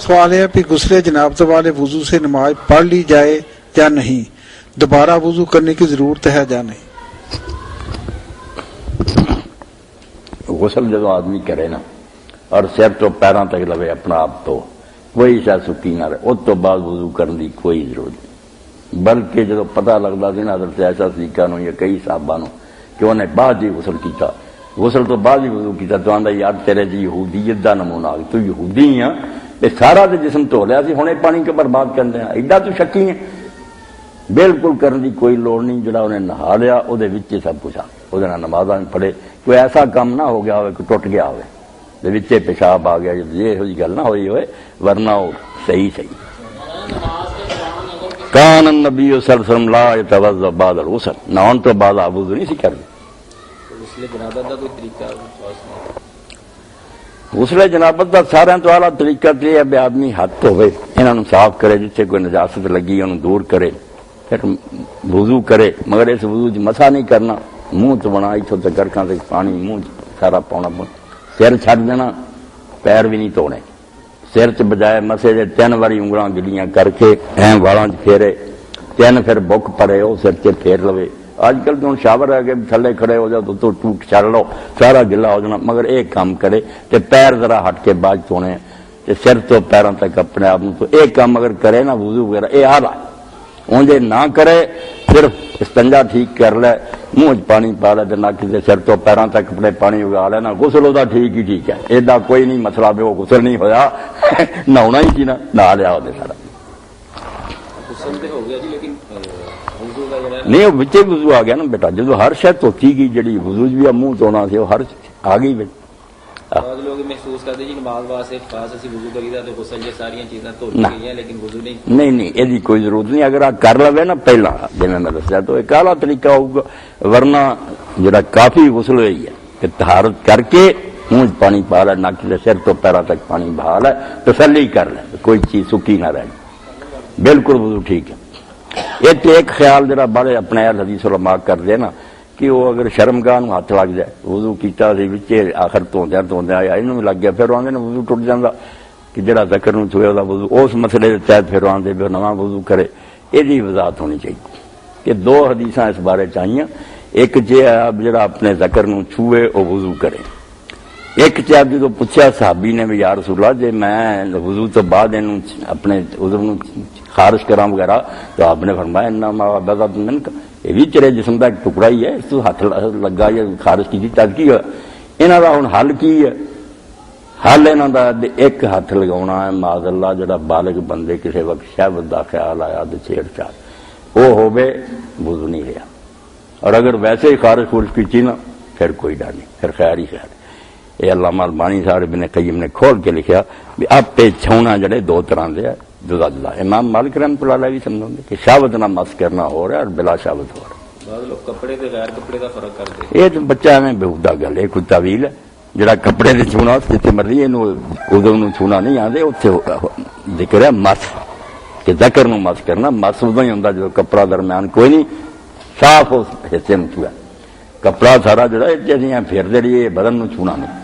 سوال ہے کہ غسل جنابت والے وضو سے نماز پڑھ لی جائے یا نہیں، دوبارہ وضو کرنے کی ضرورت ہے یا نہیں؟ غسل جب آدمی کرے نا اور سر تو پیروں تک لوے اپنا آپ تو کوئی شاید سکی نہ رہے، اس تو بعد وضو کرنے کی کوئی ضرورت نہیں، بلکہ جب پتہ لگتا سی نا حضرت عائشہ صدیقہ نو یا کئی صحابہ نو کہ انہیں بعد ہی غسل کیتا، غسل تو بعد ہی وضو کیتا، تو آندا یار تیرے جی یہودیت دا نمونہ آ گیا، تو یہودی ہی ہاں، یہ سارا تو جسم دھو لیا سی، ہنے پانی کے برباد کرتے ہیں، ایڈا تو شکی ہے؟ بالکل کرنے کی کوئی لوڑ نہیں، جڑا انہیں نہا لیا وہ سب کچھ آ وہ نمازاں پڑھے، کوئی ایسا کام نہ ہو گیا ہوئے کہ ٹوٹ گیا ہوئے وچے پیشاب آ گیا، یہ گل نہ ہوئی ہوئے، ورنہ وہ صحیح کان النبی صلی اللہ علیہ وسلم لا يتوضا بعد الغسل، نہاؤن تو بعد وضو نہیں سی کرتے۔ غسل جنابت کا سارے تو اعلیٰ طریقہ یہ ہے بھی آدمی ہاتھ ہوئے انہوں صاف کرے، جتنے کوئی نجاست لگی انہوں دور کرے، پھر وضو کرے، مگر اس وضو مسا نہیں کرنا، منہ تو بنا اتوں تک گرکاں سے پانی منہ سارا پاؤنا پاؤنا، سر چھڈ دینا، پیر بھی نہیں دھونے، سر چ بجائے مسے دے 3 باری انگلاں گلیاں کر کے این والاں چ پھیرے، 3 پھر بک پڑے وہ سر چ پھیر لوے۔ اج کل تو شاور ہے کہ تھلے کھڑے ہو جاؤ تو ٹوٹ چڑھ لو سارا گلا ہو جانا، مگر ایک کام کرے تے پیر ذرا ہٹ کے بعد دھونے تے سر تو پیروں تک اپنے آپ تو ایک کام اگر کرے نا وضو وغیرہ یہ آلہ اونجے نہ کرے، پھر استنجا ٹھیک کر لے، منہ پانی پا لے، نک سے سر تو پیروں تک اپنے پانی اگا لینا، غسل وہ ٹھیک ہی ٹھیک ہے، ایڈا کوئی نہیں مسئلہ بھی وہ غسل نہیں ہویا نہاؤنا ہی سی نا، نہا لیا وہ سارا نہیں، وہ بچے وضو آ گیا نا بیٹا، جدو ہر شاید ہوتی گئی جڑی وضو بھی منہ دھونا سی وہ ہر آ گئی بچ لوگ محسوس کرتے جی نماز واسطے خاص اسی وضو کریدا تو غسل یہ ساری چیزاں دھو گئی لیکن وضو نہیں یہ کوئی ضرورت نہیں، اگر آپ کر لوے نا پہلا جی میں دسیا تو ایک اعلیٰ طریقہ ہوگا، ورنہ جڑا کافی غسل ہوئی ہے کہ طہارت کر کے منہ پانی پا لے، نک سے سر تو پیروں تک پانی بہا لے، تسلی کر لے، کوئی چیز سکی نہ رہے، بالکل وضو ٹھیک ہے۔ یہ ایک خیال جڑا بڑے اپنے حدیث علماء کر دے نا کہ وہ اگر شرمگاہ ہاتھ لگ جائے، وضو کیتا سی وچے آخر دھوندیا آیا انہوں بھی لگ گیا، پھر آدھے وضو ٹوٹ جاتا کہ جڑا ذکر نو چھوئے وہ وضو اس مسئلے کے تحت پھر آدھے بھی نواں وضو کرے، یہ وضاحت ہونی چاہیے کہ 2 حدیثاں اس بارے چاہیے، ایک جڑا اپنے ذکر نو چھوئے وہ وضو کرے، ایک چیز جدو پوچھا صحابی نے بھی یا رسول اللہ جی میں وضو تو بعد اپنے عذر نو خارج کراں وغیرہ، تو آپ نے فرمایا انما بدت منک، یہ بھی تیرے جسم کا ایک ٹکڑا ہی ہے، اس تو ہاتھ لگا یا خارج کی تد کی انہاں دا ہن حل کی ہے؟ حل انہاں دا ایک ہاتھ لگاونا ہے، معاذ اللہ جڑا بالغ بندے کسی وقت شہوت دا خیال آیا تو چھیڑ چھاڑ وہ ہوے وضو نہیں رہا، اور اگر ویسے ہی خارج خورج کی نا پھر کوئی ڈر نہیں، پھر خیر ہی خیر۔ یہ علامہ البانی صاحب ابن قیم نے کھول کے لکھا بھی آپ پہ چھونا جڑے 2 طرح دے جدا جدا، امام مالک رحمۃ اللہ علیہ بھی سمجھتے کہ شہوت نہ مس کرنا ہو رہا ہے اور بلا شہوت ہو رہا ہے، بعض لوگ کپڑے تے غیر کپڑے دا فرق کرتے، یہ تو بچہ میں بےہودہ گل ہے، کوئی تعویل ہے، جڑا کپڑے تے چھونا جتنے مرضی ادو نو چھونا نہیں آتے، اتنے ذکر ہے مس کہ ذکر نو مس کرنا، مس ادو ہی ہوں جب کپڑا درمیان کوئی نہیں صاف اس حصے میں چھویا، کپڑا سارا جڑا پھیرتے رہیے بدن نو چھونا نہیں۔